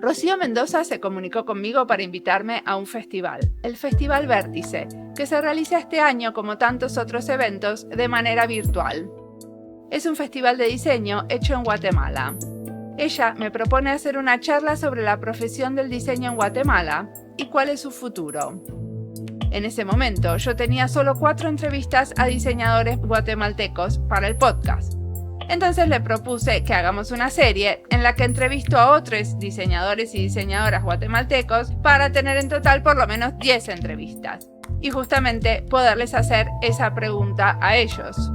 Rocío Mendoza se comunicó conmigo para invitarme a un festival, el Festival Vértice, que se realiza este año como tantos otros eventos de manera virtual. Es un festival de diseño hecho en Guatemala. Ella me propone hacer una charla sobre la profesión del diseño en Guatemala y cuál es su futuro. En ese momento yo tenía solo 4 entrevistas a diseñadores guatemaltecos para el podcast. Entonces le propuse que hagamos una serie en la que entrevisto a otros diseñadores y diseñadoras guatemaltecos para tener en total por lo menos 10 entrevistas y justamente poderles hacer esa pregunta a ellos.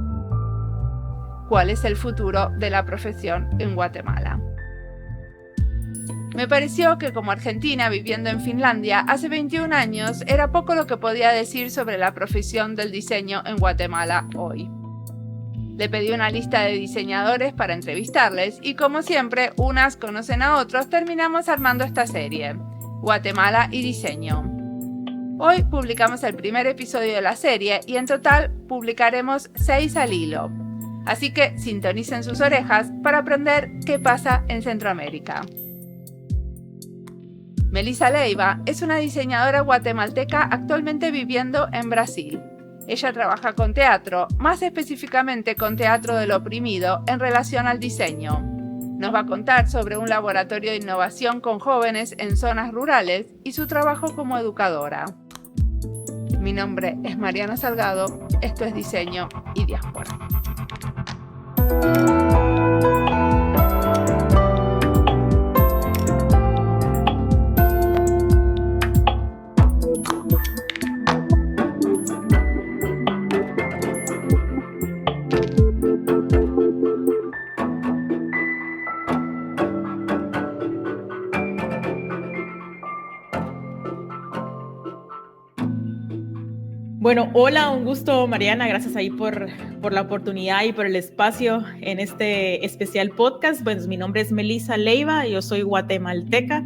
¿Cuál es el futuro de la profesión en Guatemala? Me pareció que como argentina viviendo en Finlandia hace 21 años era poco lo que podía decir sobre la profesión del diseño en Guatemala hoy. Le pedí una lista de diseñadores para entrevistarles y como siempre, unas conocen a otros, terminamos armando esta serie, Guatemala y Diseño. Hoy publicamos el primer episodio de la serie y en total publicaremos 6 al hilo. Así que sintonicen sus orejas para aprender qué pasa en Centroamérica. Melissa Leiva es una diseñadora guatemalteca actualmente viviendo en Brasil. Ella trabaja con teatro, más específicamente con teatro del oprimido en relación al diseño. Nos va a contar sobre un laboratorio de innovación con jóvenes en zonas rurales y su trabajo como educadora. Mi nombre es Mariana Salgado, esto es Diseño y Diáspora. Bueno, hola, un gusto, Mariana. Gracias ahí por la oportunidad y por el espacio en este especial podcast. Pues mi nombre es Melissa Leiva, yo soy guatemalteca.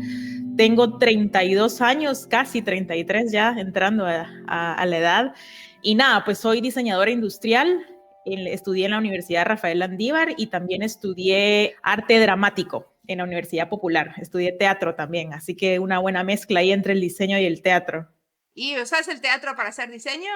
Tengo 32 años, casi 33 ya, entrando a la edad. Y nada, pues soy diseñadora industrial. Estudié en la Universidad Rafael Landívar y también estudié arte dramático en la Universidad Popular. Estudié teatro también, así que una buena mezcla ahí entre el diseño y el teatro. ¿Y usas el teatro para hacer diseño?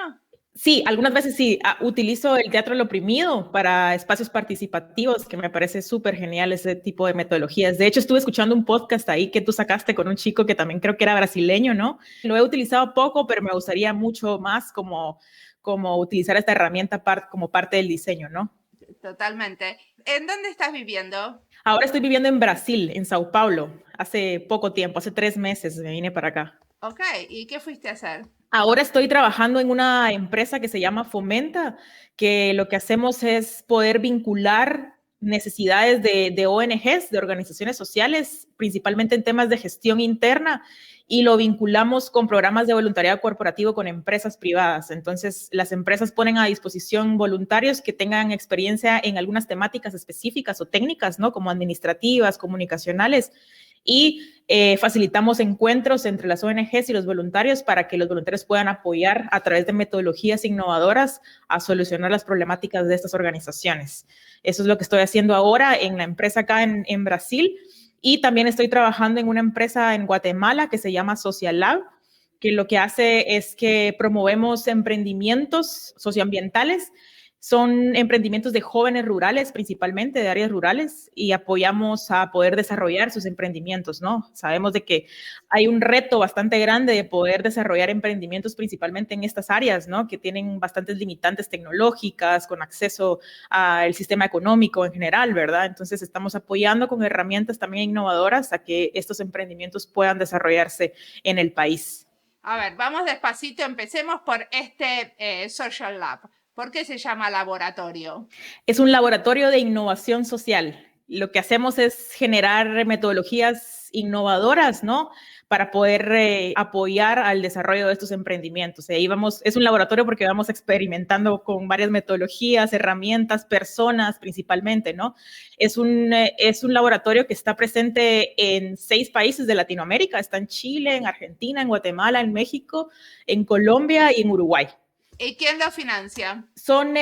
Sí, algunas veces sí. Utilizo el teatro del oprimido para espacios participativos, que me parece súper genial ese tipo de metodologías. De hecho, estuve escuchando un podcast ahí que tú sacaste con un chico que también creo que era brasileño, ¿no? Lo he utilizado poco, pero me gustaría mucho más como utilizar esta herramienta como parte del diseño, ¿no? Totalmente. ¿En dónde estás viviendo? Ahora estoy viviendo en Brasil, en Sao Paulo. Hace poco tiempo, hace 3 meses me vine para acá. Ok, ¿y qué fuiste a hacer? Ahora estoy trabajando en una empresa que se llama Fomenta, que lo que hacemos es poder vincular necesidades de ONGs, de organizaciones sociales, principalmente en temas de gestión interna, y lo vinculamos con programas de voluntariado corporativo con empresas privadas. Entonces, las empresas ponen a disposición voluntarios que tengan experiencia en algunas temáticas específicas o técnicas, ¿no? Como administrativas, comunicacionales, y facilitamos encuentros entre las ONGs y los voluntarios para que los voluntarios puedan apoyar a través de metodologías innovadoras a solucionar las problemáticas de estas organizaciones. Eso es lo que estoy haciendo ahora en la empresa acá en Brasil, y también estoy trabajando en una empresa en Guatemala que se llama Social Lab, que lo que hace es que promovemos emprendimientos socioambientales. Son emprendimientos de jóvenes rurales, principalmente de áreas rurales, y apoyamos a poder desarrollar sus emprendimientos, ¿no? Sabemos de que hay un reto bastante grande de poder desarrollar emprendimientos principalmente en estas áreas, ¿no? Que tienen bastantes limitantes tecnológicas, con acceso al sistema económico en general, ¿verdad? Entonces estamos apoyando con herramientas también innovadoras a que estos emprendimientos puedan desarrollarse en el país. A ver, vamos despacito, empecemos por este Social Lab. ¿Por qué se llama laboratorio? Es un laboratorio de innovación social. Lo que hacemos es generar metodologías innovadoras, ¿no? Para poder apoyar al desarrollo de estos emprendimientos. Ahí es un laboratorio porque vamos experimentando con varias metodologías, herramientas, personas principalmente, ¿no? Es un laboratorio que está presente en 6 países de Latinoamérica. Está en Chile, en Argentina, en Guatemala, en México, en Colombia y en Uruguay. ¿Y quién lo financia? Son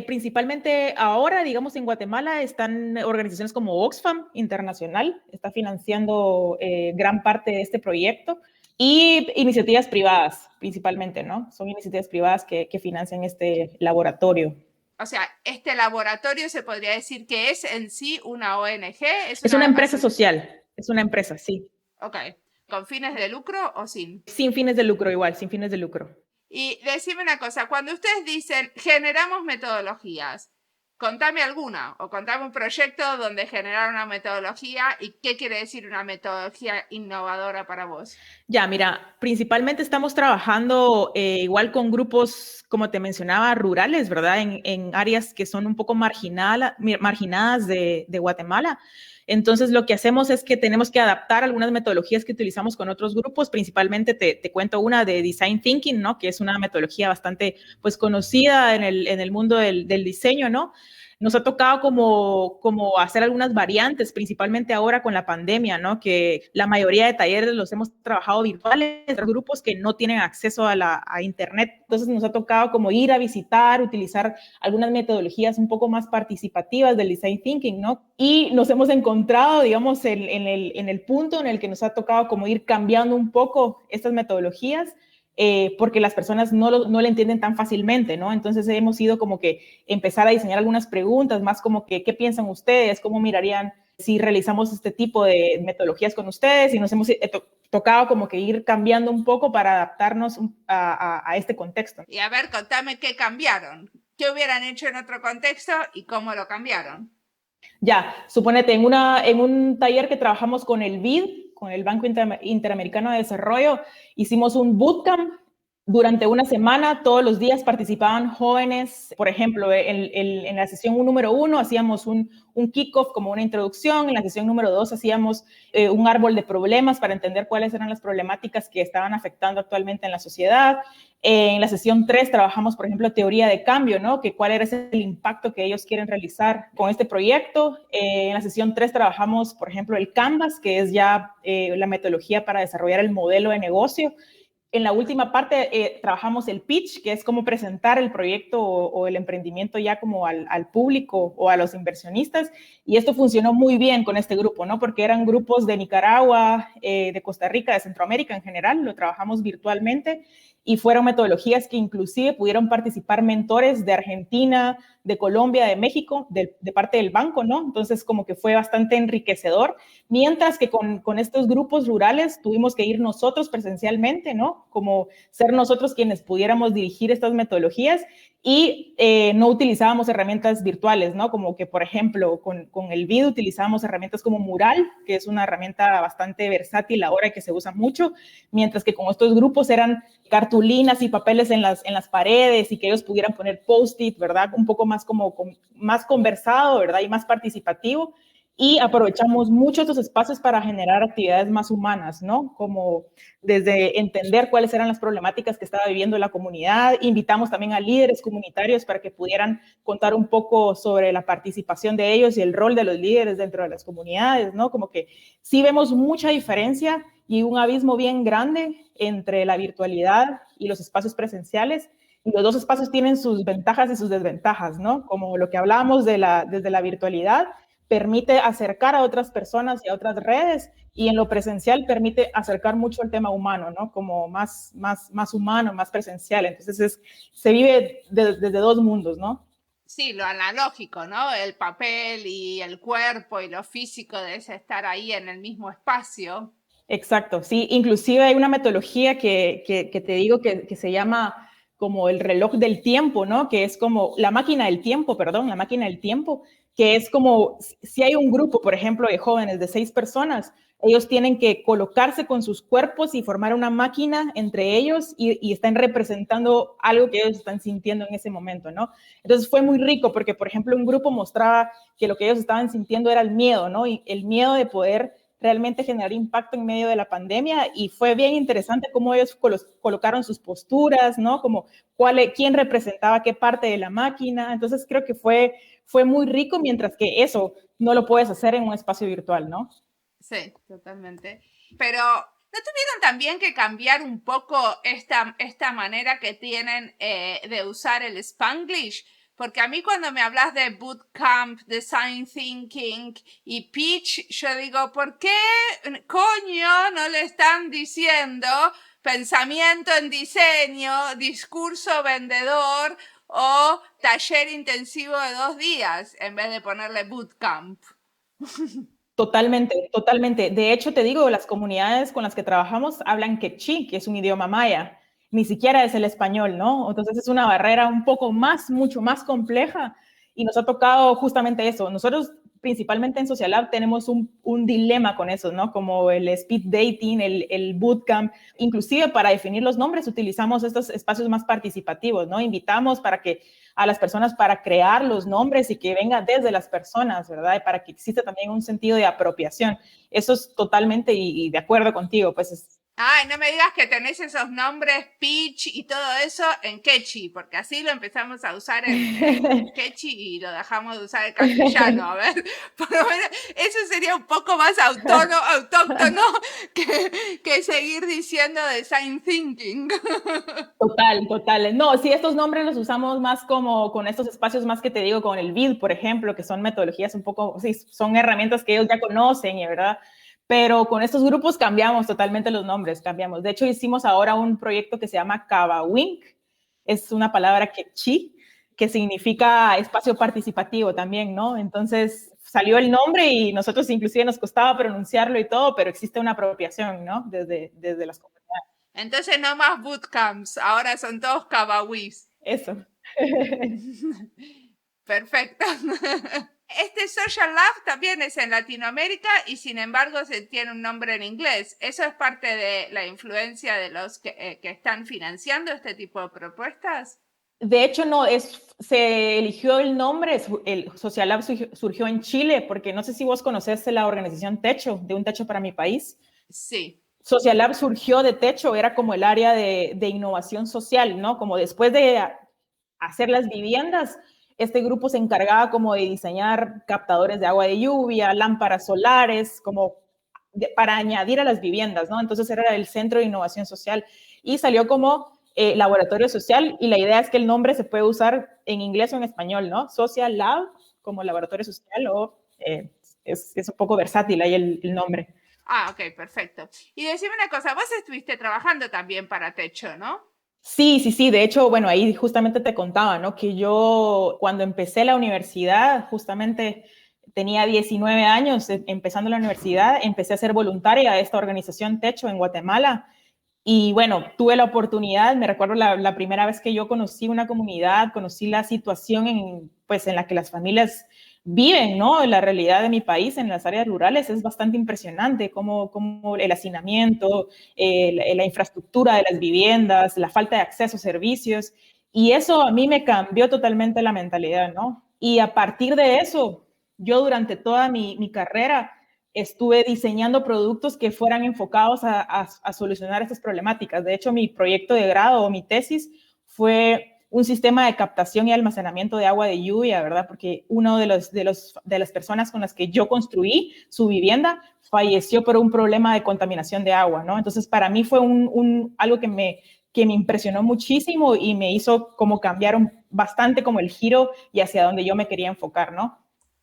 principalmente ahora, digamos, en Guatemala están organizaciones como Oxfam Internacional, está financiando gran parte de este proyecto, y iniciativas privadas principalmente, ¿no? Son iniciativas privadas que financian este laboratorio. O sea, este laboratorio se podría decir que es en sí una ONG. Es una empresa social, es una empresa, sí. Ok, ¿con fines de lucro o sin? Sin fines de lucro igual, sin fines de lucro. Y decime una cosa, cuando ustedes dicen generamos metodologías, contame alguna o contame un proyecto donde generaron una metodología y qué quiere decir una metodología innovadora para vos. Ya, mira, principalmente estamos trabajando igual con grupos, como te mencionaba, rurales, ¿verdad? En áreas que son un poco marginadas de Guatemala. Entonces, lo que hacemos es que tenemos que adaptar algunas metodologías que utilizamos con otros grupos. Principalmente te cuento una de Design Thinking, ¿no? Que es una metodología bastante, pues, conocida en el mundo del diseño, ¿no? Nos ha tocado como hacer algunas variantes, principalmente ahora con la pandemia, ¿no? Que la mayoría de talleres los hemos trabajado virtuales, grupos que no tienen acceso a Internet. Entonces nos ha tocado como ir a visitar, utilizar algunas metodologías un poco más participativas del Design Thinking, ¿no? Y nos hemos encontrado, digamos, en el punto en el que nos ha tocado como ir cambiando un poco estas metodologías, porque las personas no lo entienden tan fácilmente, ¿no? Entonces hemos ido como que empezar a diseñar algunas preguntas, más como que, ¿qué piensan ustedes? ¿Cómo mirarían si realizamos este tipo de metodologías con ustedes? Y nos hemos tocado como que ir cambiando un poco para adaptarnos a este contexto. Y a ver, contame qué cambiaron, qué hubieran hecho en otro contexto y cómo lo cambiaron. Ya, suponete, en un taller que trabajamos con el BID, con el Banco Interamericano de Desarrollo, hicimos un bootcamp durante una semana. Todos los días participaban jóvenes. Por ejemplo, en la sesión número 1 hacíamos un kickoff como una introducción. En la sesión número 2 hacíamos un árbol de problemas para entender cuáles eran las problemáticas que estaban afectando actualmente en la sociedad. En la sesión 3 trabajamos, por ejemplo, teoría de cambio, ¿no? Que cuál era el impacto que ellos quieren realizar con este proyecto. En la sesión 3 trabajamos, por ejemplo, el Canvas, que es ya la metodología para desarrollar el modelo de negocio. En la última parte trabajamos el pitch, que es cómo presentar el proyecto o el emprendimiento ya como al público o a los inversionistas. Y esto funcionó muy bien con este grupo, ¿no? Porque eran grupos de Nicaragua, de Costa Rica, de Centroamérica en general. Lo trabajamos virtualmente y fueron metodologías que inclusive pudieron participar mentores de Argentina, de Colombia, de México, de parte del banco, ¿no? Entonces como que fue bastante enriquecedor, mientras que con estos grupos rurales tuvimos que ir nosotros presencialmente, ¿no? Como ser nosotros quienes pudiéramos dirigir estas metodologías y no utilizábamos herramientas virtuales, ¿no? Como que, por ejemplo, con el BID utilizábamos herramientas como Mural, que es una herramienta bastante versátil ahora que se usa mucho, mientras que con estos grupos eran cartulinas y papeles en las paredes y que ellos pudieran poner post-it, ¿verdad? Un poco más más conversado, ¿verdad? Y más participativo. Y aprovechamos mucho estos espacios para generar actividades más humanas, ¿no? Como desde entender cuáles eran las problemáticas que estaba viviendo la comunidad. Invitamos también a líderes comunitarios para que pudieran contar un poco sobre la participación de ellos y el rol de los líderes dentro de las comunidades, ¿no? Como que sí vemos mucha diferencia y un abismo bien grande entre la virtualidad y los espacios presenciales. Y los dos espacios tienen sus ventajas y sus desventajas, ¿no? Como lo que hablábamos desde la virtualidad, permite acercar a otras personas y a otras redes, y en lo presencial permite acercar mucho el tema humano, ¿no? Como más humano, más presencial. Entonces se vive desde dos mundos, ¿no? Sí, lo analógico, ¿no? El papel y el cuerpo y lo físico de ese estar ahí en el mismo espacio. Exacto, sí. Inclusive hay una metodología que te digo que se llama como el reloj del tiempo, ¿no? Que es como la máquina del tiempo, que es como si hay un grupo, por ejemplo, de jóvenes de 6 personas, ellos tienen que colocarse con sus cuerpos y formar una máquina entre ellos y están representando algo que ellos están sintiendo en ese momento, ¿no? Entonces fue muy rico porque, por ejemplo, un grupo mostraba que lo que ellos estaban sintiendo era el miedo, ¿no? Y el miedo de poder realmente generar impacto en medio de la pandemia, y fue bien interesante cómo ellos colocaron sus posturas, ¿no? Como quién representaba qué parte de la máquina. Entonces creo que fue muy rico, mientras que eso no lo puedes hacer en un espacio virtual, ¿no? Sí, totalmente. Pero ¿No tuvieron también que cambiar un poco esta manera que tienen de usar el Spanglish? Porque a mí cuando me hablas de bootcamp, design thinking y pitch, yo digo, ¿por qué coño no le están diciendo pensamiento en diseño, discurso vendedor o taller intensivo de 2 días en vez de ponerle bootcamp? Totalmente, totalmente. De hecho, te digo, las comunidades con las que trabajamos hablan quechí, que es un idioma maya. Ni siquiera es el español, ¿no? Entonces es una barrera un poco más, mucho más compleja y nos ha tocado justamente eso. Nosotros, principalmente en Social Lab, tenemos un dilema con eso, ¿no? Como el speed dating, el bootcamp. Inclusive para definir los nombres utilizamos estos espacios más participativos, ¿no? Invitamos a las personas para crear los nombres y que venga desde las personas, ¿verdad? Y para que exista también un sentido de apropiación. Eso es totalmente y de acuerdo contigo, pues es. Ay, no me digas que tenés esos nombres pitch y todo eso en quechí, porque así lo empezamos a usar en quechí y lo dejamos de usar en castellano. A ver, por lo menos eso sería un poco más autóctono que seguir diciendo design thinking. Total, total. No, sí, estos nombres los usamos más como con estos espacios más que te digo, con el BID, por ejemplo, que son metodologías un poco, sí, son herramientas que ellos ya conocen, ¿verdad? Pero con estos grupos cambiamos totalmente los nombres, cambiamos. De hecho, hicimos ahora un proyecto que se llama Kabawink, es una palabra quechí, que significa espacio participativo también, ¿no? Entonces salió el nombre y nosotros inclusive nos costaba pronunciarlo y todo, pero existe una apropiación, ¿no? Desde las comunidades. Entonces no más bootcamps, ahora son todos kawawis. Eso. Perfecto. Este Social Lab también es en Latinoamérica y sin embargo se tiene un nombre en inglés. ¿Eso es parte de la influencia de los que están financiando este tipo de propuestas? De hecho, no, se eligió el nombre, el Social Lab surgió en Chile, porque no sé si vos conocés la organización Techo, de Un Techo para mi País. Sí. Social Lab surgió de Techo, era como el área de innovación social, ¿no? Como después de hacer las viviendas, este grupo se encargaba como de diseñar captadores de agua de lluvia, lámparas solares, como para añadir a las viviendas, ¿no? Entonces era el Centro de Innovación Social y salió como laboratorio social y la idea es que el nombre se puede usar en inglés o en español, ¿no? Social Lab como laboratorio social o es un poco versátil ahí el nombre. Ah, ok, perfecto. Y decime una cosa, vos estuviste trabajando también para Techo, ¿no? Sí, sí, sí. De hecho, bueno, ahí justamente te contaba, ¿no? Que yo cuando empecé la universidad, justamente tenía 19 años, empezando la universidad, empecé a ser voluntaria de esta organización Techo en Guatemala. Y bueno, tuve la oportunidad, me recuerdo la primera vez que yo conocí una comunidad, conocí la situación pues, en la que las familias viven, ¿no? La realidad de mi país en las áreas rurales es bastante impresionante, como el hacinamiento, la infraestructura de las viviendas, la falta de acceso a servicios. Y eso a mí me cambió totalmente la mentalidad, ¿no? Y a partir de eso, yo durante toda mi carrera estuve diseñando productos que fueran enfocados a solucionar estas problemáticas. De hecho, mi proyecto de grado o mi tesis fue un sistema de captación y almacenamiento de agua de lluvia, ¿verdad? Porque uno de las personas con las que yo construí su vivienda falleció por un problema de contaminación de agua, ¿no? Entonces, para mí fue algo que me impresionó muchísimo y me hizo como cambiar bastante como el giro y hacia donde yo me quería enfocar, ¿no?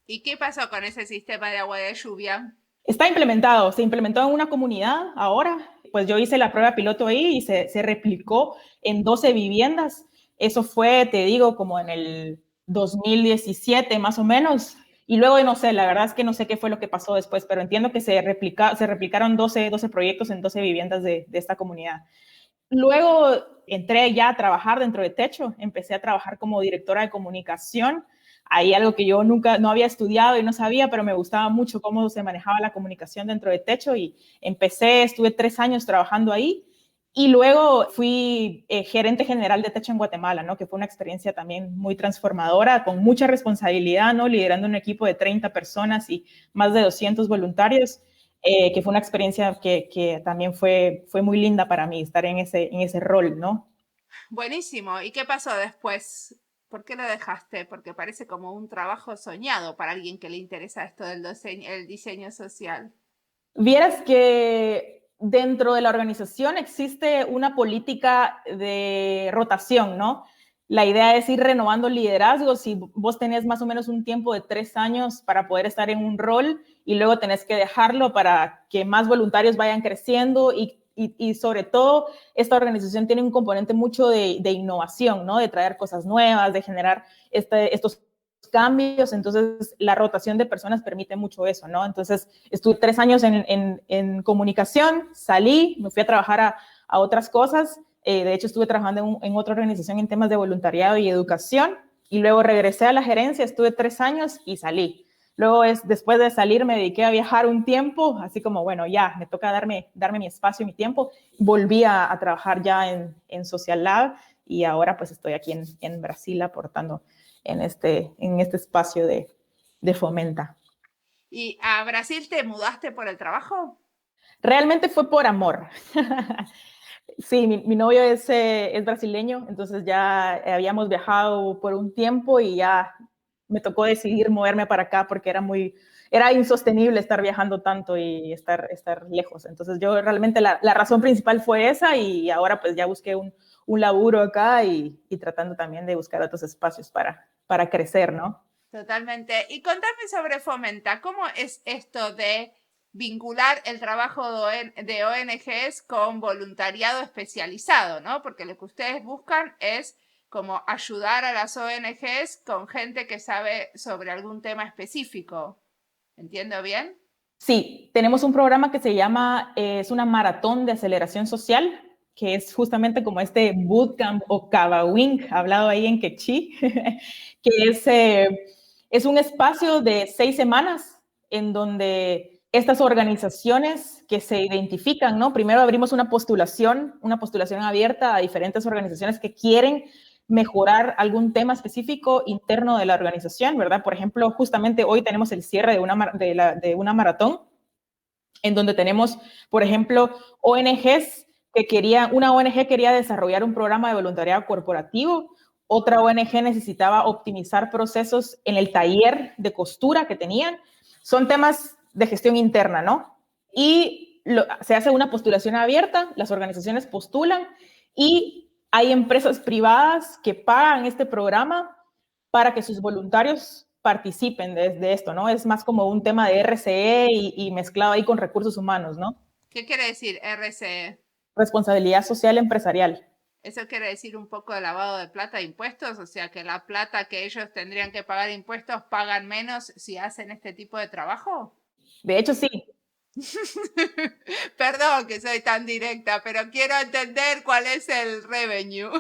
¿Y qué pasó con ese sistema de agua de lluvia? Está implementado, se implementó en una comunidad ahora, pues yo hice la prueba piloto ahí y se replicó en 12 viviendas. Eso fue, te digo, como en el 2017 más o menos. Y luego no sé, la verdad es que no sé qué fue lo que pasó después, pero entiendo que se replicaron 12 proyectos en 12 viviendas de esta comunidad. Luego entré ya a trabajar dentro de Techo, empecé a trabajar como directora de comunicación. Ahí algo que yo nunca no había estudiado y no sabía, pero me gustaba mucho cómo se manejaba la comunicación dentro de Techo y estuve 3 años trabajando ahí y luego fui gerente general de Techo en Guatemala, ¿no? Que fue una experiencia también muy transformadora, con mucha responsabilidad, ¿no? Liderando un equipo de 30 personas y más de 200 voluntarios. Que fue una experiencia que también fue muy linda para mí, estar en ese rol, ¿no? Buenísimo. ¿Y qué pasó después? ¿Por qué lo dejaste? Porque parece como un trabajo soñado para alguien que le interesa esto del el diseño social. Vieras que dentro de la organización existe una política de rotación, ¿no? La idea es ir renovando liderazgos. Si vos tenés más o menos un tiempo de 3 años para poder estar en un rol y luego tenés que dejarlo para que más voluntarios vayan creciendo y sobre todo esta organización tiene un componente mucho de innovación, ¿no? De traer cosas nuevas, de generar estos cambios, entonces la rotación de personas permite mucho eso, ¿no? Entonces estuve 3 años en comunicación, salí, me fui a trabajar a otras cosas, de hecho estuve trabajando en otra organización en temas de voluntariado y educación, y luego regresé a la gerencia, estuve 3 años y salí. Luego, después de salir, me dediqué a viajar un tiempo, así como, bueno, ya, me toca darme mi espacio y mi tiempo. Volví a trabajar ya en Social Lab y ahora pues estoy aquí en Brasil aportando en este espacio de Fomenta. ¿Y a Brasil te mudaste por el trabajo? Realmente fue por amor. Sí, mi novio es brasileño, entonces ya habíamos viajado por un tiempo y ya me tocó decidir moverme para acá porque era insostenible estar viajando tanto y estar lejos. Entonces yo realmente la razón principal fue esa y ahora pues ya busqué un laburo acá y tratando también de buscar otros espacios para crecer, ¿no? Totalmente. Y contame sobre Fomenta, ¿cómo es esto de vincular el trabajo de ONGs con voluntariado especializado, ¿no? Porque lo que ustedes buscan es como ayudar a las ONGs con gente que sabe sobre algún tema específico. ¿Entiendo bien? Sí, tenemos un programa que se llama, es una maratón de aceleración social, que es justamente como este bootcamp o Kabawing, hablado ahí en quechí, que es un espacio de 6 semanas en donde estas organizaciones que se identifican, ¿no? Primero abrimos una postulación abierta a diferentes organizaciones que quieren mejorar algún tema específico interno de la organización, ¿verdad? Por ejemplo, justamente hoy tenemos el cierre de una maratón en donde tenemos, por ejemplo, ONGs una ONG quería desarrollar un programa de voluntariado corporativo, otra ONG necesitaba optimizar procesos en el taller de costura que tenían. Son temas de gestión interna, ¿no? Y se hace una postulación abierta, las organizaciones postulan y hay empresas privadas que pagan este programa para que sus voluntarios participen de esto, ¿no? Es más como un tema de RCE y mezclado ahí con recursos humanos, ¿no? ¿Qué quiere decir RCE? Responsabilidad social empresarial. ¿Eso quiere decir un poco de lavado de plata e impuestos? O sea, que la plata que ellos tendrían que pagar impuestos pagan menos si hacen este tipo de trabajo. De hecho, sí, Perdón que soy tan directa, pero quiero entender cuál es el revenue.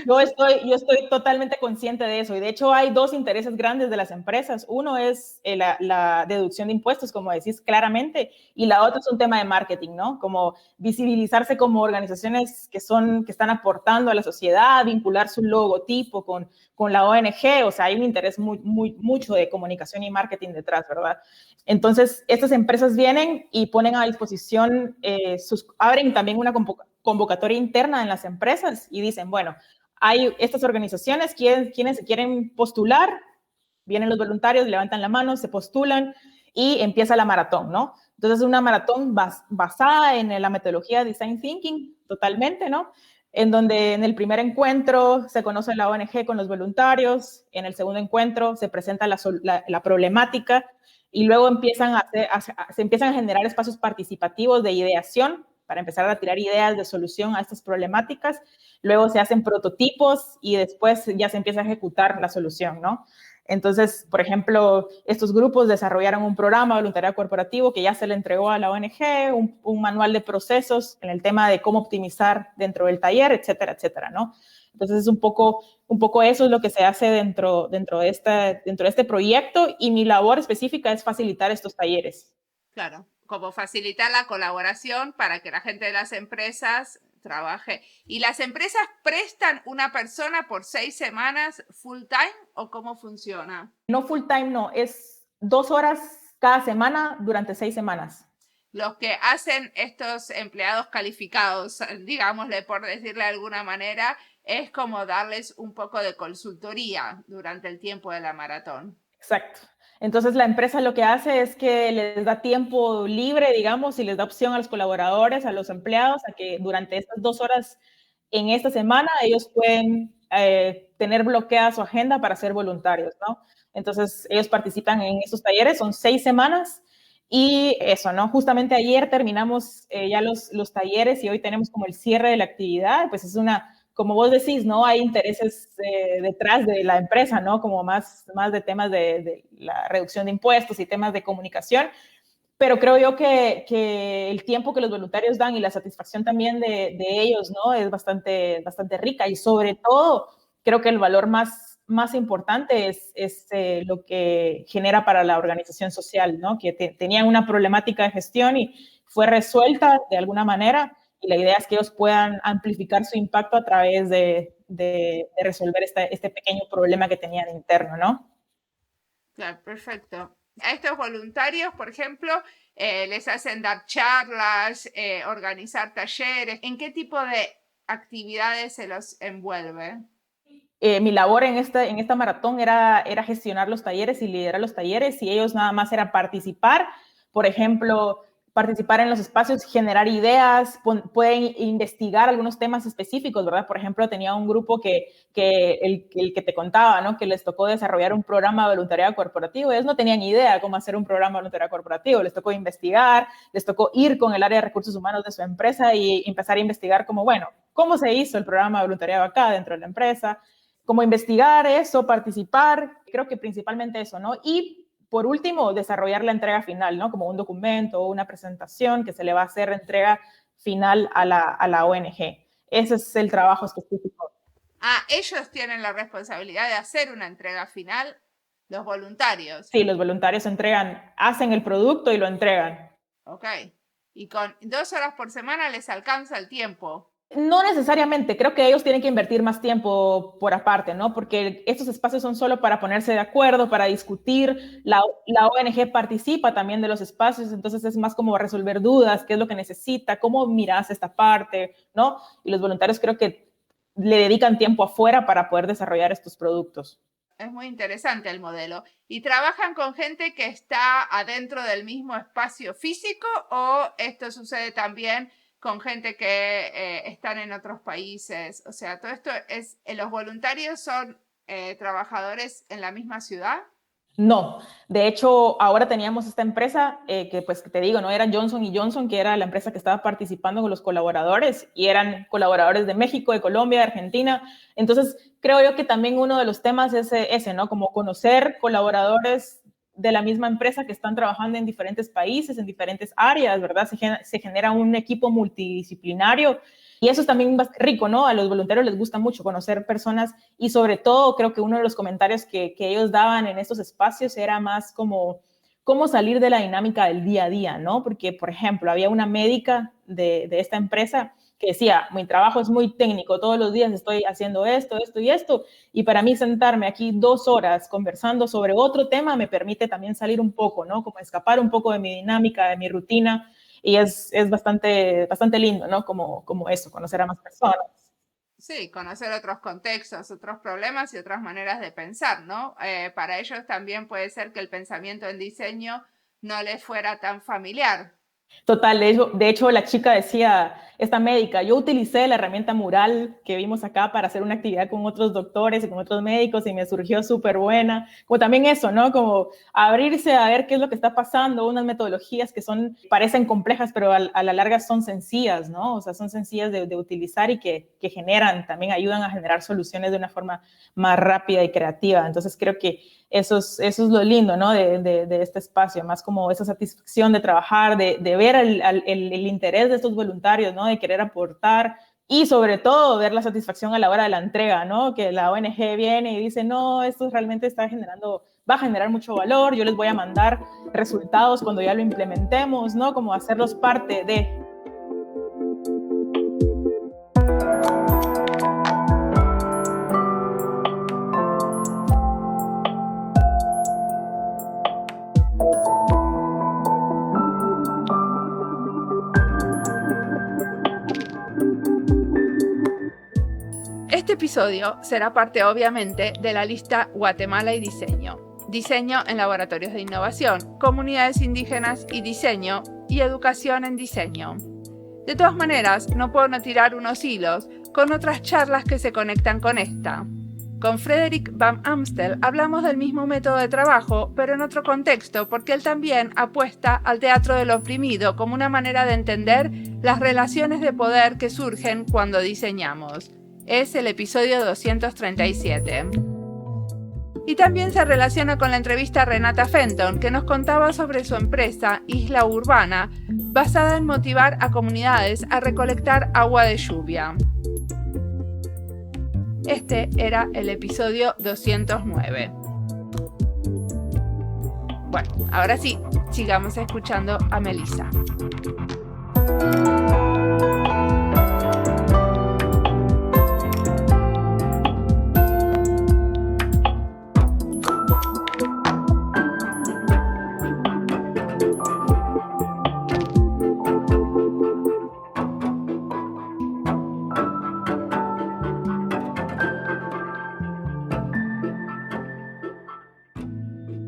yo estoy totalmente consciente de eso y de hecho hay dos intereses grandes de las empresas. Uno es la deducción de impuestos, como decís claramente, y la otra es un tema de marketing, ¿no? Como visibilizarse como organizaciones que están aportando a la sociedad, vincular su logotipo con la ONG, o sea, hay un interés mucho de comunicación y marketing detrás, ¿verdad? Entonces, estas empresas vienen y ponen a disposición, abren también una convocatoria interna en las empresas y dicen, bueno, hay estas organizaciones, quienes se quieren postular, vienen los voluntarios, levantan la mano, se postulan y empieza la maratón, ¿no? Entonces, es una maratón basada en la metodología Design Thinking, totalmente, ¿no? En donde en el primer encuentro se conoce la ONG con los voluntarios, en el segundo encuentro se presenta la problemática y luego se empiezan a generar espacios participativos de ideación para empezar a tirar ideas de solución a estas problemáticas. Luego se hacen prototipos y después ya se empieza a ejecutar la solución, ¿no? Entonces, por ejemplo, estos grupos desarrollaron un programa de voluntariado corporativo que ya se le entregó a la ONG, un manual de procesos en el tema de cómo optimizar dentro del taller, etcétera, etcétera, ¿no? Entonces, es un poco eso es lo que se hace dentro de este proyecto y mi labor específica es facilitar estos talleres. Claro, como facilitar la colaboración para que la gente de las empresas trabaje. ¿Y las empresas prestan una persona por 6 semanas full time o cómo funciona? No full time, no, es 2 horas cada semana durante 6 semanas. Los que hacen estos empleados calificados, digámosle por decirle de alguna manera, es como darles un poco de consultoría durante el tiempo de la maratón. Exacto. Entonces la empresa lo que hace es que les da tiempo libre, digamos, y les da opción a los colaboradores, a los empleados, a que durante estas 2 horas en esta semana ellos pueden tener bloqueada su agenda para ser voluntarios, ¿no? Entonces ellos participan en estos talleres, son 6 semanas y eso, ¿no? Justamente ayer terminamos ya los talleres y hoy tenemos como el cierre de la actividad, pues es una, como vos decís, ¿no? Hay intereses detrás de la empresa, ¿no? Como más de temas de la reducción de impuestos y temas de comunicación, pero creo yo que el tiempo que los voluntarios dan y la satisfacción también de ellos, ¿no? Es bastante rica y sobre todo creo que el valor más importante es lo que genera para la organización social, ¿no? Que tenían una problemática de gestión y fue resuelta de alguna manera y la idea es que ellos puedan amplificar su impacto a través de resolver este pequeño problema que tenían interno, ¿no? Claro, perfecto. A estos voluntarios, por ejemplo, les hacen dar charlas, organizar talleres. ¿En qué tipo de actividades se los envuelve? Mi labor en esta maratón era gestionar los talleres y liderar los talleres, y ellos nada más era participar, por ejemplo, participar en los espacios, generar ideas, pueden investigar algunos temas específicos, ¿verdad? Por ejemplo, tenía un grupo el que te contaba, ¿no? Que les tocó desarrollar un programa de voluntariado corporativo. Ellos no tenían idea cómo hacer un programa de voluntariado corporativo, les tocó investigar, les tocó ir con el área de recursos humanos de su empresa y empezar a investigar como, bueno, ¿cómo se hizo el programa de voluntariado acá dentro de la empresa? Como investigar eso, participar, creo que principalmente eso, ¿no? Y por último, desarrollar la entrega final, ¿no? Como un documento o una presentación que se le va a hacer entrega final a la ONG. Ese es el trabajo específico. Ah, ellos tienen la responsabilidad de hacer una entrega final, los voluntarios. Sí, los voluntarios hacen el producto y lo entregan. Ok. Y con 2 horas por semana les alcanza el tiempo. No necesariamente, creo que ellos tienen que invertir más tiempo por aparte, ¿no? Porque estos espacios son solo para ponerse de acuerdo, para discutir. La ONG participa también de los espacios, entonces es más como resolver dudas, qué es lo que necesita, cómo miras esta parte, ¿no? Y los voluntarios creo que le dedican tiempo afuera para poder desarrollar estos productos. Es muy interesante el modelo. ¿Y trabajan con gente que está adentro del mismo espacio físico o esto sucede también con gente que están en otros países? O sea, todo esto ¿los voluntarios son trabajadores en la misma ciudad? No, de hecho, ahora teníamos esta empresa que, pues, que te digo, ¿no? Era Johnson & Johnson, que era la empresa que estaba participando con los colaboradores, y eran colaboradores de México, de Colombia, de Argentina. Entonces, creo yo que también uno de los temas es ese, ¿no? Como conocer colaboradores de la misma empresa que están trabajando en diferentes países, en diferentes áreas, ¿verdad? Se genera un equipo multidisciplinario. Y eso es también rico, ¿no? A los voluntarios les gusta mucho conocer personas y sobre todo creo que uno de los comentarios que ellos daban en estos espacios era más como cómo salir de la dinámica del día a día, ¿no? Porque, por ejemplo, había una médica de esta empresa que decía, mi trabajo es muy técnico, todos los días estoy haciendo esto y esto, y para mí sentarme aquí 2 horas conversando sobre otro tema me permite también salir un poco, ¿no? Como escapar un poco de mi dinámica, de mi rutina. Y es bastante lindo, ¿no? Como eso, conocer a más personas. Sí, conocer otros contextos, otros problemas y otras maneras de pensar, ¿no? Para ellos también puede ser que el pensamiento en diseño no les fuera tan familiar. Total, de hecho la chica decía, esta médica, yo utilicé la herramienta mural que vimos acá para hacer una actividad con otros doctores y con otros médicos y me surgió súper buena. Como también eso, ¿no? Como abrirse a ver qué es lo que está pasando, unas metodologías que parecen complejas, pero a la larga son sencillas, ¿no? O sea, son sencillas de utilizar y que también ayudan a generar soluciones de una forma más rápida y creativa. Entonces creo que eso es lo lindo, ¿no? De este espacio, más como esa satisfacción de trabajar, de ver el interés de estos voluntarios, ¿no? De querer aportar y sobre todo ver la satisfacción a la hora de la entrega, ¿no? Que la ONG viene y dice, no, esto realmente va a generar mucho valor, yo les voy a mandar resultados cuando ya lo implementemos, ¿no? Como hacerlos parte de... Este episodio será parte obviamente de la lista Guatemala y Diseño. diseño en laboratorios de innovación, comunidades indígenas y diseño, y educación en diseño. De todas maneras, no puedo no tirar unos hilos con otras charlas que se conectan con esta. Con Frederik van Amstel hablamos del mismo método de trabajo, pero en otro contexto, porque él también apuesta al teatro del oprimido como una manera de entender las relaciones de poder que surgen cuando diseñamos. Es el episodio 237. Y también se relaciona con la entrevista a Renata Fenton, que nos contaba sobre su empresa Isla Urbana, basada en motivar a comunidades a recolectar agua de lluvia. Este era el episodio 209. Bueno, ahora sí, sigamos escuchando a Melissa.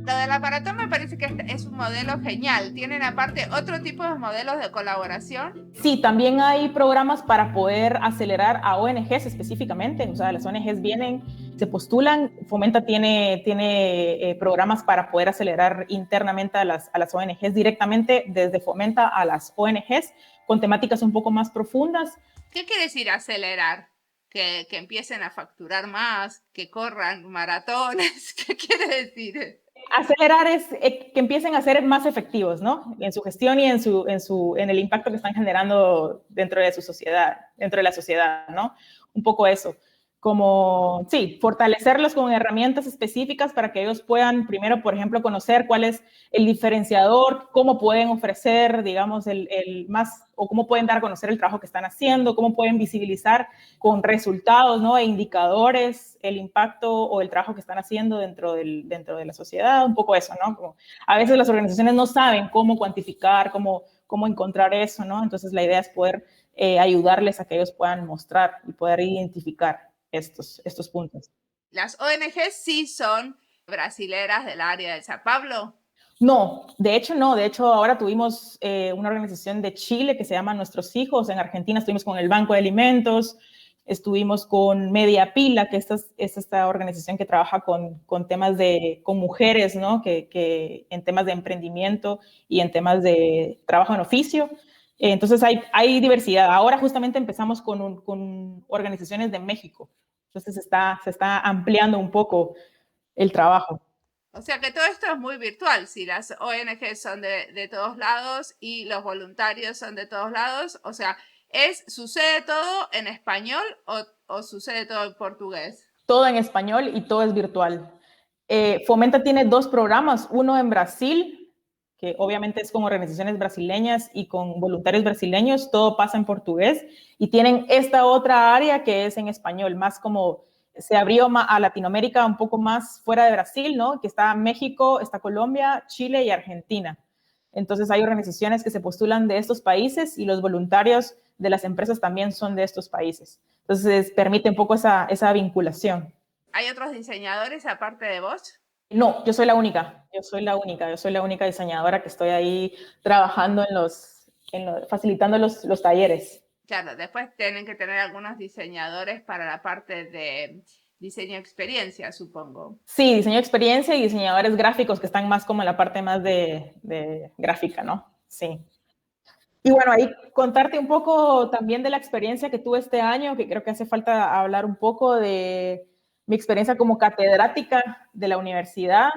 Lo del aparato me parece que es un modelo genial. ¿Tienen aparte otro tipo de modelos de colaboración? Sí, también hay programas para poder acelerar a ONGs específicamente. O sea, las ONGs vienen, se postulan. Fomenta tiene programas para poder acelerar internamente a las ONGs directamente desde Fomenta a las ONGs con temáticas un poco más profundas. ¿Qué quiere decir acelerar? Que empiecen a facturar más, que corran maratones. ¿Qué quiere decir? Acelerar es que empiecen a ser más efectivos, ¿no? En su gestión y en el impacto que están generando dentro de su sociedad, dentro de la sociedad, ¿no? Un poco eso. Como, sí, fortalecerlos con herramientas específicas para que ellos puedan, primero, por ejemplo, conocer cuál es el diferenciador, cómo pueden ofrecer, digamos, el más, o cómo pueden dar a conocer el trabajo que están haciendo, cómo pueden visibilizar con resultados, ¿no? E indicadores el impacto o el trabajo que están haciendo dentro de la sociedad, un poco eso, ¿no? Como a veces las organizaciones no saben cómo cuantificar, cómo encontrar eso, ¿no? Entonces la idea es poder ayudarles a que ellos puedan mostrar y poder identificar estos puntos. ¿Las ONGs sí son brasileras del área de Sao Paulo? No, de hecho no. De hecho, ahora tuvimos una organización de Chile que se llama Nuestros Hijos. En Argentina estuvimos con el Banco de Alimentos, estuvimos con Media Pila, que es esta organización que trabaja con temas con mujeres, ¿no? Que en temas de emprendimiento y en temas de trabajo en oficio. Entonces hay diversidad. Ahora justamente empezamos con organizaciones de México. Entonces se está ampliando un poco el trabajo. O sea que todo esto es muy virtual. Si las ONG son de todos lados y los voluntarios son de todos lados, o sea, ¿sucede todo en español o sucede todo en portugués? Todo en español y todo es virtual. Fomenta tiene 2 programas, uno en Brasil, que obviamente es con organizaciones brasileñas y con voluntarios brasileños, todo pasa en portugués, y tienen esta otra área que es en español, más como se abrió a Latinoamérica un poco más fuera de Brasil, ¿no? Que está México, está Colombia, Chile y Argentina. Entonces hay organizaciones que se postulan de estos países y los voluntarios de las empresas también son de estos países. Entonces permite un poco esa vinculación. ¿Hay otros diseñadores aparte de vos? No, yo soy la única. Yo soy la única diseñadora que estoy ahí trabajando facilitando los talleres. Claro, después tienen que tener algunos diseñadores para la parte de diseño experiencia, supongo. Sí, diseño experiencia y diseñadores gráficos que están más como en la parte más de gráfica, ¿no? Sí. Y bueno, ahí contarte un poco también de la experiencia que tuve este año, que creo que hace falta hablar un poco de mi experiencia como catedrática de la universidad,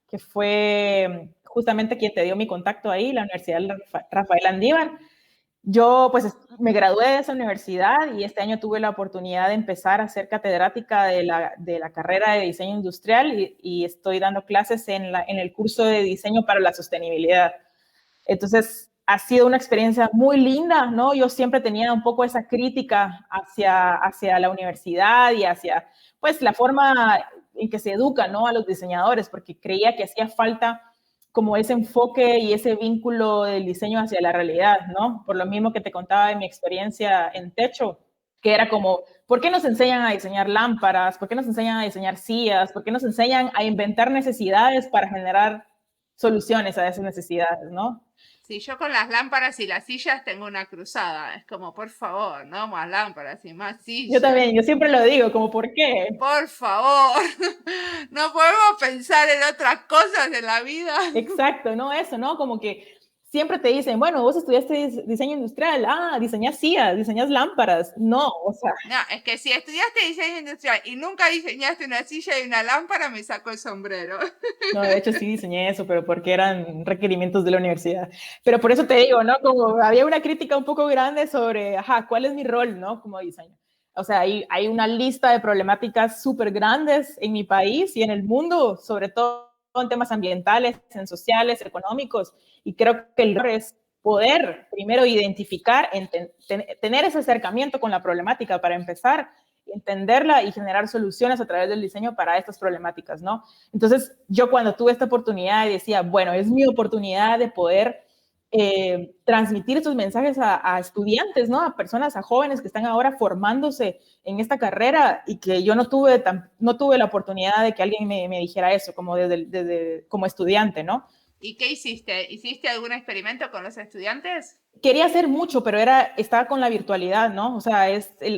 que fue justamente quien te dio mi contacto ahí, la Universidad Rafael Andívar. Yo pues me gradué de esa universidad y este año tuve la oportunidad de empezar a ser catedrática de la carrera de diseño industrial y estoy dando clases en el curso de diseño para la sostenibilidad. Entonces ha sido una experiencia muy linda, ¿no? Yo siempre tenía un poco esa crítica hacia la universidad y hacia pues la forma en que se educa, ¿no? A los diseñadores, porque creía que hacía falta como ese enfoque y ese vínculo del diseño hacia la realidad, ¿no? Por lo mismo que te contaba de mi experiencia en Techo, que era como, ¿por qué nos enseñan a diseñar lámparas? ¿Por qué nos enseñan a diseñar sillas? ¿Por qué nos enseñan a inventar necesidades para generar soluciones a esas necesidades, ¿no? Sí, yo con las lámparas y las sillas tengo una cruzada. Es como, por favor, no más lámparas y más Yo sillas. también, yo siempre lo digo, como, ¿por qué? Por favor, no podemos pensar en otras cosas de la vida. Exacto, ¿no? Eso, ¿no? Como que siempre te dicen, bueno, vos estudiaste diseño industrial, diseñas sillas, diseñas lámparas. No, o sea, No, es que si estudiaste diseño industrial y nunca diseñaste una silla y una lámpara, me saco el sombrero. no, de hecho sí diseñé eso, pero porque eran requerimientos de la universidad. Pero por eso te digo, ¿no? Como había una crítica un poco grande sobre, ¿cuál es mi rol, ¿no? Como diseño. O sea, hay una lista de problemáticas súper grandes en mi país y en el mundo, sobre todo en temas ambientales, en sociales, económicos, y creo que el rol es poder primero identificar, tener ese acercamiento con la problemática para empezar, entenderla y generar soluciones a través del diseño para estas problemáticas, ¿no? Entonces, yo cuando tuve esta oportunidad decía, bueno, es mi oportunidad de poder transmitir estos mensajes a estudiantes, ¿no? A personas, a jóvenes que están ahora formándose en esta carrera y que yo no tuve la oportunidad de que alguien me dijera eso como, como estudiante, ¿no? ¿Y qué hiciste? ¿Hiciste algún experimento con los estudiantes? Quería hacer mucho, pero estaba con la virtualidad, ¿no? O sea,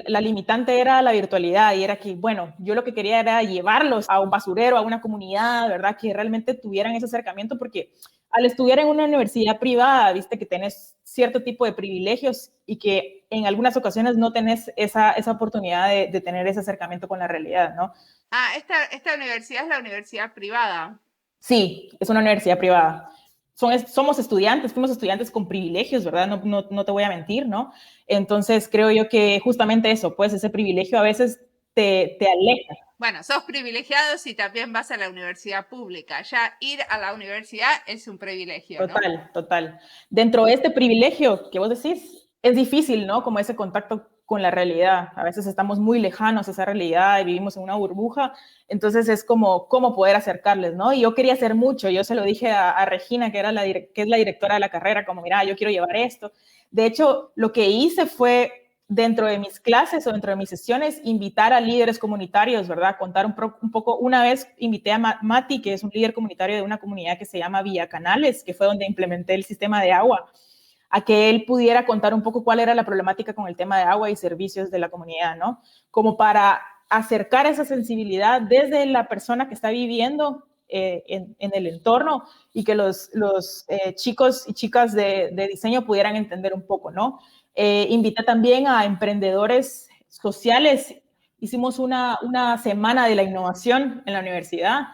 la limitante era la virtualidad y era que, bueno, yo lo que quería era llevarlos a un basurero, a una comunidad, ¿verdad? Que realmente tuvieran ese acercamiento, porque al estudiar en una universidad privada, viste que tenés cierto tipo de privilegios y que en algunas ocasiones no tenés esa oportunidad de tener ese acercamiento con la realidad, ¿no? Esta universidad es la universidad privada. Sí, es una universidad privada. Somos estudiantes, fuimos estudiantes con privilegios, ¿verdad? No te voy a mentir, ¿no? Entonces creo yo que justamente eso, pues ese privilegio a veces te aleja. Bueno, sos privilegiado si también vas a la universidad pública. Ya ir a la universidad es un privilegio, ¿no? Total. Dentro de este privilegio que vos decís, es difícil, ¿no? Como ese contacto con la realidad. A veces estamos muy lejanos a esa realidad y vivimos en una burbuja. Entonces es como cómo poder acercarles, ¿no? Y yo quería hacer mucho. Yo se lo dije a Regina, que es la directora de la carrera, como, mira, yo quiero llevar esto. De hecho, lo que hice fue dentro de mis clases o dentro de mis sesiones, invitar a líderes comunitarios, ¿verdad? Contar un poco. Una vez invité a Mati, que es un líder comunitario de una comunidad que se llama Villa Canales, que fue donde implementé el sistema de agua, a que él pudiera contar un poco cuál era la problemática con el tema de agua y servicios de la comunidad, ¿no? Como para acercar esa sensibilidad desde la persona que está viviendo en el entorno y que los chicos y chicas de diseño pudieran entender un poco, ¿no? Invité también a emprendedores sociales. Hicimos una semana de la innovación en la universidad.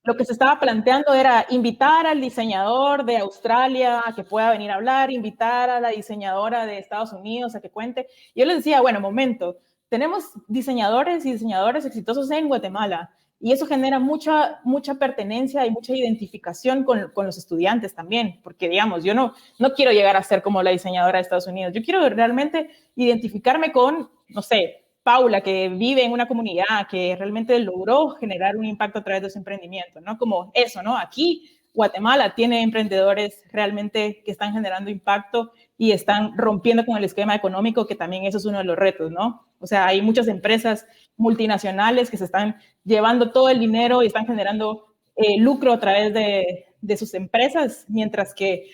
Lo que se estaba planteando era invitar al diseñador de Australia a que pueda venir a hablar, invitar a la diseñadora de Estados Unidos a que cuente. Y yo les decía, bueno, momento, tenemos diseñadores y diseñadores exitosos en Guatemala. Y eso genera mucha pertenencia y mucha identificación con los estudiantes también, porque digamos, yo no quiero llegar a ser como la diseñadora de Estados Unidos, yo quiero realmente identificarme con, no sé, Paula, que vive en una comunidad que realmente logró generar un impacto a través de su emprendimiento, ¿no? Como eso, ¿no? Aquí Guatemala tiene emprendedores realmente que están generando impacto y están rompiendo con el esquema económico, que también eso es uno de los retos, ¿no? O sea, hay muchas empresas multinacionales que se están llevando todo el dinero y están generando lucro a través de sus empresas, mientras que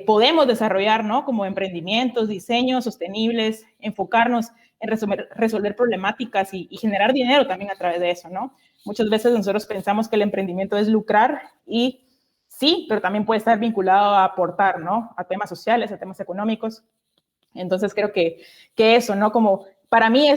podemos desarrollar, ¿no? Como emprendimientos, diseños sostenibles, enfocarnos en resolver problemáticas y generar dinero también a través de eso, ¿no? Muchas veces nosotros pensamos que el emprendimiento es lucrar y sí, pero también puede estar vinculado a aportar, ¿no? A temas sociales, a temas económicos. Entonces creo que eso, ¿no? Como para mí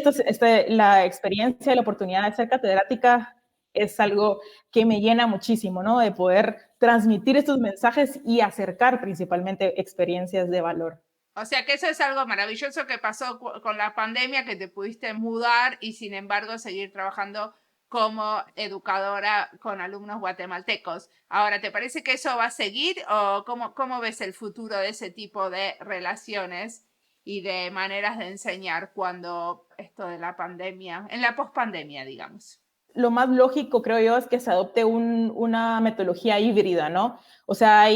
la experiencia, la oportunidad de ser catedrática es algo que me llena muchísimo, ¿no? De poder transmitir estos mensajes y acercar principalmente experiencias de valor. O sea que eso es algo maravilloso que pasó con la pandemia, que te pudiste mudar y sin embargo seguir trabajando como educadora con alumnos guatemaltecos. Ahora, ¿te parece que eso va a seguir o cómo ves el futuro de ese tipo de relaciones y de maneras de enseñar cuando esto de la pandemia, en la pospandemia, digamos? Lo más lógico, creo yo, es que se adopte una metodología híbrida, ¿no? O sea,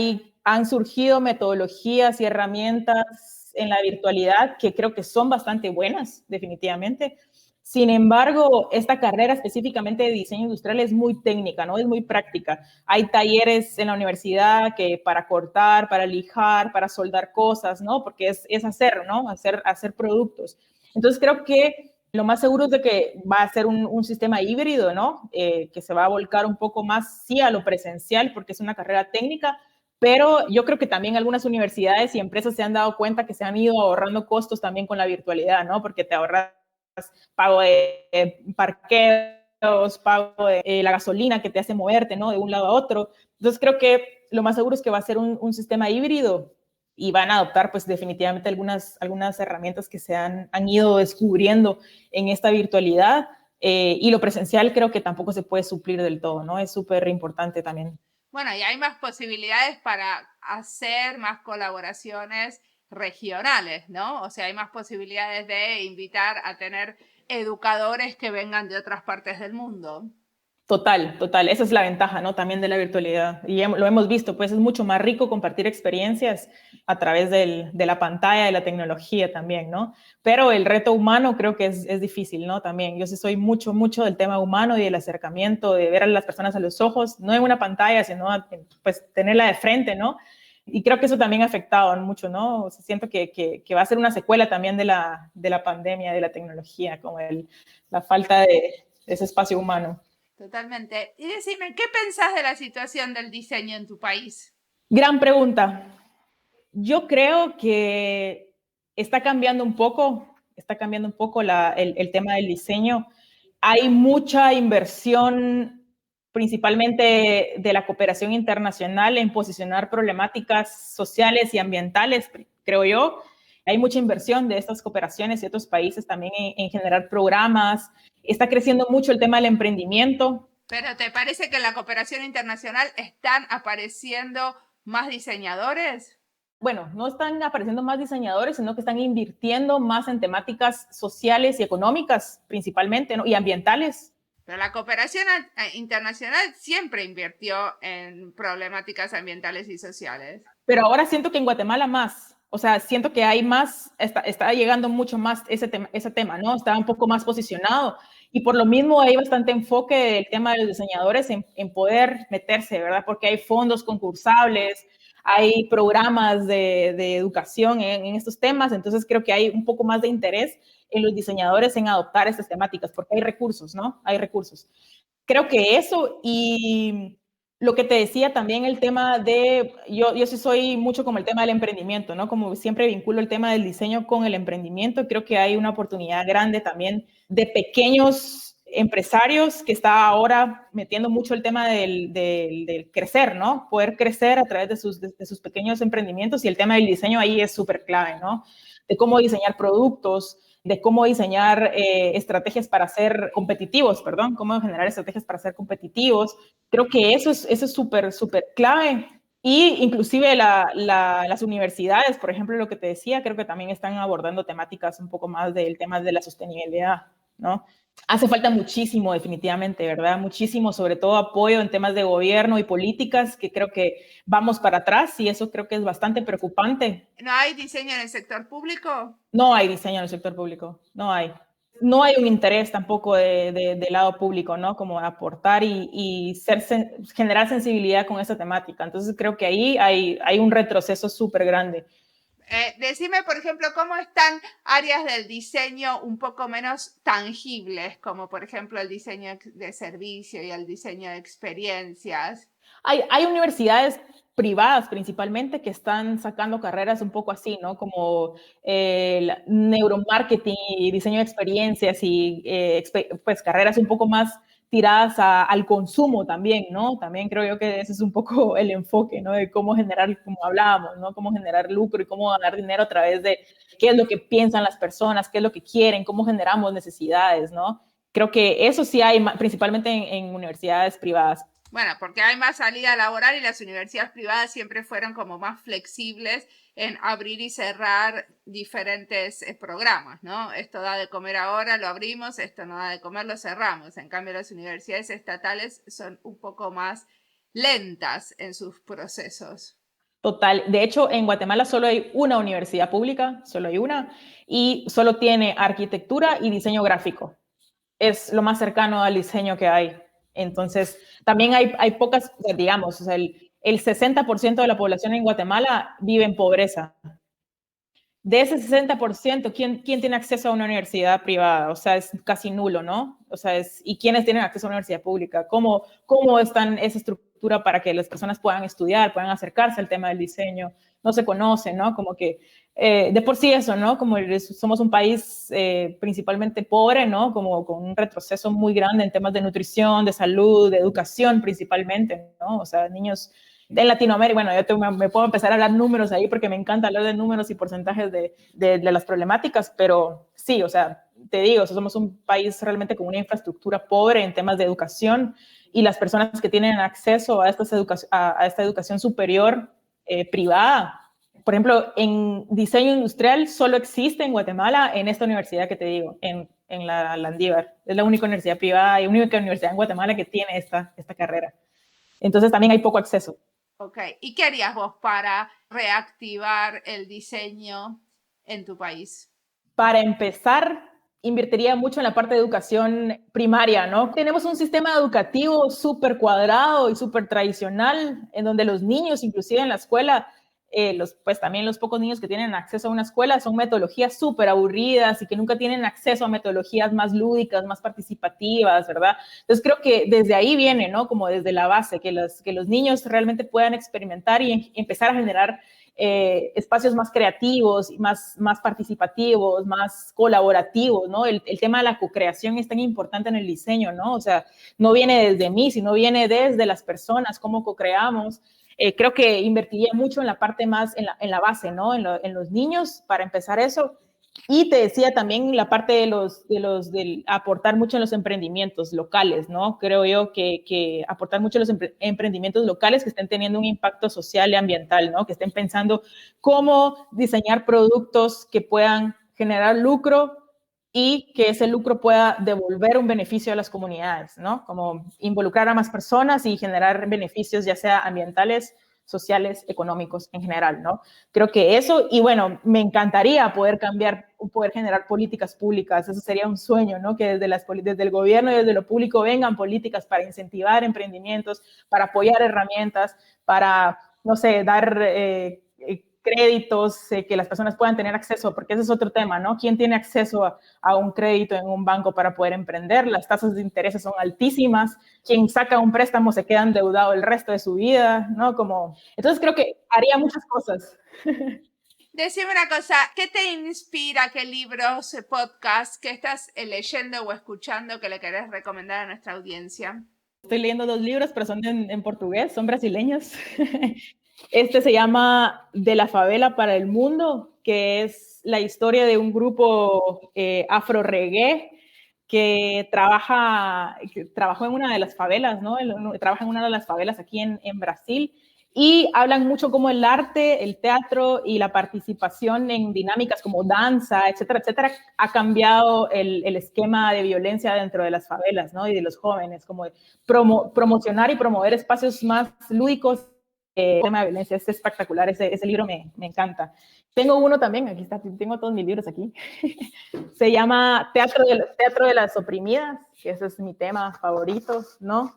han surgido metodologías y herramientas en la virtualidad que creo que son bastante buenas, definitivamente. Sin embargo, esta carrera específicamente de diseño industrial es muy técnica, ¿no? Es muy práctica. Hay talleres en la universidad que para cortar, para lijar, para soldar cosas, ¿no? Porque es hacer, ¿no? Hacer productos. Entonces creo que lo más seguro es de que va a ser un sistema híbrido, ¿no? Que se va a volcar un poco más, sí, a lo presencial, porque es una carrera técnica, pero yo creo que también algunas universidades y empresas se han dado cuenta que se han ido ahorrando costos también con la virtualidad, ¿no? Porque te ahorras pago de parqueos, pago de la gasolina que te hace moverte, ¿no? De un lado a otro. Entonces creo que lo más seguro es que va a ser un sistema híbrido y van a adoptar pues definitivamente algunas herramientas que se han ido descubriendo en esta virtualidad, y lo presencial creo que tampoco se puede suplir del todo, ¿no? Es súper importante también. Bueno, y hay más posibilidades para hacer más colaboraciones regionales, ¿no? O sea, hay más posibilidades de invitar a tener educadores que vengan de otras partes del mundo. Total, total. Esa es la ventaja, ¿no? También de la virtualidad. Y lo hemos visto, pues es mucho más rico compartir experiencias a través de la pantalla, de la tecnología también, ¿no? Pero el reto humano creo que es difícil, ¿no? También. Yo sí soy mucho, mucho del tema humano y del acercamiento, de ver a las personas a los ojos, no en una pantalla, sino pues tenerla de frente, ¿no? Y creo que eso también ha afectado mucho, ¿no? O sea, siento que va a ser una secuela también de la pandemia, de la tecnología, como la falta de ese espacio humano. Totalmente. Y decime, ¿qué pensás de la situación del diseño en tu país? Gran pregunta. Yo creo que está cambiando un poco el tema del diseño. Hay mucha inversión, principalmente de la cooperación internacional, en posicionar problemáticas sociales y ambientales, creo yo. Hay mucha inversión de estas cooperaciones y otros países también en generar programas. Está creciendo mucho el tema del emprendimiento. ¿Pero te parece que en la cooperación internacional están apareciendo más diseñadores? Bueno, no están apareciendo más diseñadores, sino que están invirtiendo más en temáticas sociales y económicas principalmente, ¿no? Y ambientales. Pero la cooperación internacional siempre invirtió en problemáticas ambientales y sociales. Pero ahora siento que en Guatemala más, o sea, siento que hay más, está llegando mucho más ese tema, ¿no? Está un poco más posicionado y por lo mismo hay bastante enfoque del tema de los diseñadores en poder meterse, ¿verdad? Porque hay fondos concursables, hay programas de educación en estos temas, entonces creo que hay un poco más de interés en los diseñadores en adoptar estas temáticas, porque hay recursos, ¿no? Hay recursos. Creo que eso y lo que te decía también el tema yo sí soy mucho como el tema del emprendimiento, ¿no? Como siempre vinculo el tema del diseño con el emprendimiento, creo que hay una oportunidad grande también de pequeños empresarios que está ahora metiendo mucho el tema del crecer, ¿no? Poder crecer a través de sus pequeños emprendimientos y el tema del diseño ahí es súper clave, ¿no? De cómo diseñar productos, de cómo diseñar estrategias para ser competitivos, perdón, cómo generar estrategias para ser competitivos. Creo que eso es súper, súper clave. Y inclusive las universidades, por ejemplo, lo que te decía, creo que también están abordando temáticas un poco más del tema de la sostenibilidad, ¿no? Hace falta muchísimo, definitivamente, ¿verdad? Muchísimo, sobre todo apoyo en temas de gobierno y políticas, que creo que vamos para atrás y eso creo que es bastante preocupante. ¿No hay diseño en el sector público? No hay diseño en el sector público, no hay. No hay un interés tampoco del lado público, ¿no? Como aportar y generar sensibilidad con esta temática. Entonces creo que ahí hay un retroceso súper grande. Decime, por ejemplo, cómo están áreas del diseño un poco menos tangibles, como por ejemplo el diseño de servicio y el diseño de experiencias. Hay universidades privadas principalmente que están sacando carreras un poco así, ¿no? Como neuromarketing y diseño de experiencias y pues carreras un poco más tiradas al consumo también, ¿no? También creo yo que ese es un poco el enfoque, ¿no? De cómo generar, como hablábamos, ¿no? Cómo generar lucro y cómo ganar dinero a través de qué es lo que piensan las personas, qué es lo que quieren, cómo generamos necesidades, ¿no? Creo que eso sí hay principalmente en universidades privadas. Bueno, porque hay más salida laboral y las universidades privadas siempre fueron como más flexibles en abrir y cerrar diferentes programas, ¿no? Esto da de comer ahora, lo abrimos, esto no da de comer, lo cerramos. En cambio, las universidades estatales son un poco más lentas en sus procesos. Total. De hecho, en Guatemala solo hay una universidad pública, solo hay una, y solo tiene arquitectura y diseño gráfico. Es lo más cercano al diseño que hay. Entonces, también hay pocas, digamos, o sea, el 60% de la población en Guatemala vive en pobreza. De ese 60%, ¿quién tiene acceso a una universidad privada? O sea, es casi nulo, ¿no? O sea, ¿y quiénes tienen acceso a una universidad pública? ¿Cómo está esa estructura para que las personas puedan estudiar, puedan acercarse al tema del diseño? No se conoce, ¿no? Como que de por sí eso, ¿no? Como somos un país principalmente pobre, ¿no? Como con un retroceso muy grande en temas de nutrición, de salud, de educación principalmente, ¿no? O sea, niños en Latinoamérica, bueno, yo me puedo empezar a hablar números ahí porque me encanta hablar de números y porcentajes de las problemáticas, pero sí, o sea, te digo, somos un país realmente con una infraestructura pobre en temas de educación y las personas que tienen acceso a esta educación superior privada, por ejemplo, en diseño industrial solo existe en Guatemala en esta universidad que te digo, en la Landívar. Es la única universidad privada y única universidad en Guatemala que tiene esta carrera. Entonces también hay poco acceso. Ok, ¿y qué harías vos para reactivar el diseño en tu país? Para empezar, invertiría mucho en la parte de educación primaria, ¿no? Tenemos un sistema educativo súper cuadrado y súper tradicional, en donde los niños, inclusive en la escuela, pues también los pocos niños que tienen acceso a una escuela son metodologías súper aburridas y que nunca tienen acceso a metodologías más lúdicas, más participativas, ¿verdad? Entonces creo que desde ahí viene, ¿no? Como desde la base, que los niños realmente puedan experimentar y empezar a generar espacios más creativos, más participativos, más colaborativos, ¿no? El tema de la co-creación es tan importante en el diseño, ¿no? O sea, no viene desde mí, sino viene desde las personas, cómo co-creamos. Creo que invertiría mucho en la parte más, en la base, ¿no? En los niños, para empezar eso. Y te decía también la parte del aportar mucho en los emprendimientos locales, ¿no? Creo yo que aportar mucho en los emprendimientos locales que estén teniendo un impacto social y ambiental, ¿no? Que estén pensando cómo diseñar productos que puedan generar lucro y que ese lucro pueda devolver un beneficio a las comunidades, ¿no? Como involucrar a más personas y generar beneficios, ya sea ambientales, sociales, económicos en general, ¿no? Creo que eso, y bueno, me encantaría poder generar políticas públicas, eso sería un sueño, ¿no? Que desde el gobierno y desde lo público vengan políticas para incentivar emprendimientos, para apoyar herramientas, para, no sé, dar créditos, que las personas puedan tener acceso, porque ese es otro tema, ¿no? ¿Quién tiene acceso a un crédito en un banco para poder emprender? Las tasas de interés son altísimas. Quien saca un préstamo se queda endeudado el resto de su vida, ¿no? Entonces creo que haría muchas cosas. Decime una cosa, ¿qué te inspira? ¿Qué libros, podcasts, qué estás leyendo o escuchando que le querés recomendar a nuestra audiencia? Estoy leyendo 2 libros, pero son en portugués, son brasileños. Este se llama De la favela para el mundo, que es la historia de un grupo afro-reggae que trabajó en una de las favelas, ¿no? Trabaja en una de las favelas aquí en Brasil, y hablan mucho como el arte, el teatro y la participación en dinámicas como danza, etcétera, etcétera, ha cambiado el esquema de violencia dentro de las favelas, ¿no? Y de los jóvenes, como promocionar y promover espacios más lúdicos. El tema de violencia es espectacular, ese libro me encanta. Tengo uno también, aquí está, tengo todos mis libros aquí. Se llama Teatro de las Oprimidas, que ese es mi tema favorito, ¿no?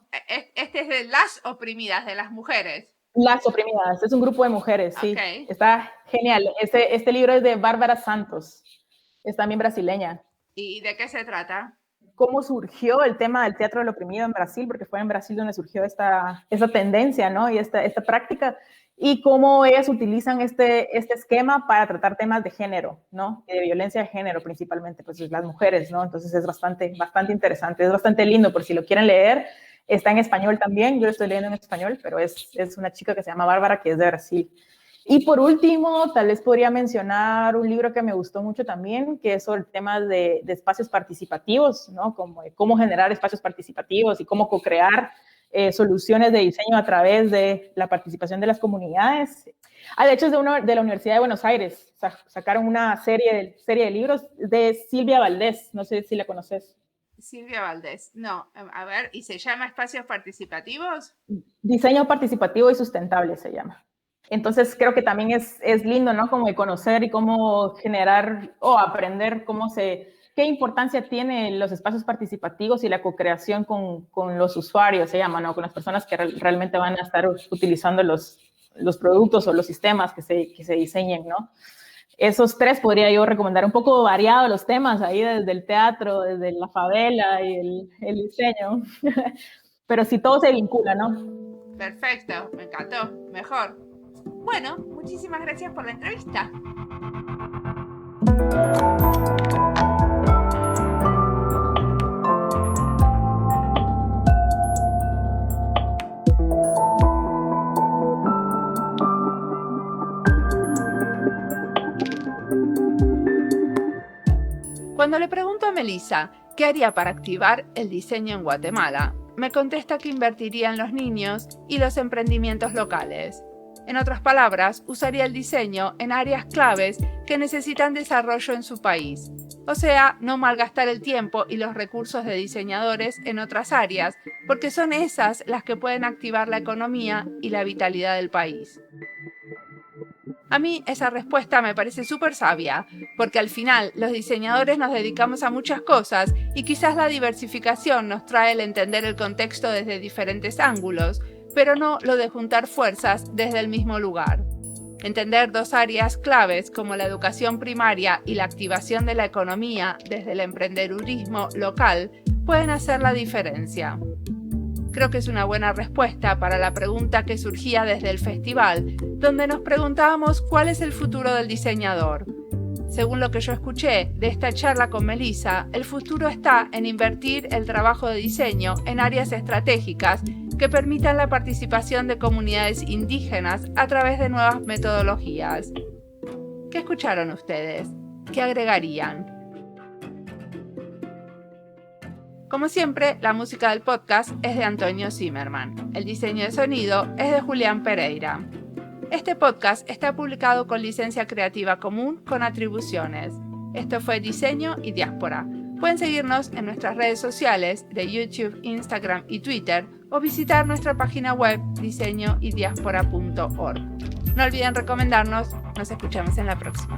Este es de las oprimidas, de las mujeres. Las Oprimidas, es un grupo de mujeres, sí. Okay. Está genial. Este libro es de Bárbara Santos, es también brasileña. ¿Y de qué se trata? Cómo surgió el tema del teatro del oprimido en Brasil, porque fue en Brasil donde surgió esta tendencia, ¿no? Y esta práctica, y cómo ellas utilizan este esquema para tratar temas de género, ¿no? De violencia de género principalmente, pues las mujeres, ¿no? Entonces es bastante interesante, es bastante lindo, por si lo quieren leer. Está en español también, yo lo estoy leyendo en español, pero es una chica que se llama Bárbara, que es de Brasil. Y por último, tal vez podría mencionar un libro que me gustó mucho también, que es sobre temas de espacios participativos, ¿no? Como cómo generar espacios participativos y cómo co-crear soluciones de diseño a través de la participación de las comunidades. De hecho, es de la Universidad de Buenos Aires. Sacaron una serie de libros de Silvia Valdés, no sé si la conoces. Silvia Valdés, no, a ver, ¿y se llama Espacios Participativos? Diseño participativo y sustentable se llama. Entonces creo que también es lindo, ¿no? Como de conocer y cómo generar o aprender qué importancia tienen los espacios participativos y la co-creación con los usuarios, se llama, ¿no? Con las personas que realmente van a estar utilizando los productos o los sistemas que se diseñen, ¿no? Esos tres podría yo recomendar, un poco variado los temas, ahí desde el teatro, desde la favela y el diseño. Pero sí, todo se vincula, ¿no? Perfecto, me encantó, mejor. Bueno, muchísimas gracias por la entrevista. Cuando le pregunto a Melissa qué haría para activar el diseño en Guatemala, me contesta que invertiría en los niños y los emprendimientos locales. En otras palabras, usaría el diseño en áreas claves que necesitan desarrollo en su país. O sea, no malgastar el tiempo y los recursos de diseñadores en otras áreas, porque son esas las que pueden activar la economía y la vitalidad del país. A mí esa respuesta me parece súper sabia, porque al final los diseñadores nos dedicamos a muchas cosas y quizás la diversificación nos trae el entender el contexto desde diferentes ángulos, pero no lo de juntar fuerzas desde el mismo lugar. Entender dos áreas claves como la educación primaria y la activación de la economía desde el emprendedurismo local pueden hacer la diferencia. Creo que es una buena respuesta para la pregunta que surgía desde el festival, donde nos preguntábamos cuál es el futuro del diseñador. Según lo que yo escuché de esta charla con Melissa, el futuro está en invertir el trabajo de diseño en áreas estratégicas que permitan la participación de comunidades indígenas a través de nuevas metodologías. ¿Qué escucharon ustedes? ¿Qué agregarían? Como siempre, la música del podcast es de Antonio Zimmerman. El diseño de sonido es de Julián Pereira. Este podcast está publicado con licencia creativa común con atribuciones. Esto fue Diseño y Diáspora. Pueden seguirnos en nuestras redes sociales de YouTube, Instagram y Twitter o visitar nuestra página web diseñoydiaspora.org. No olviden recomendarnos. Nos escuchamos en la próxima.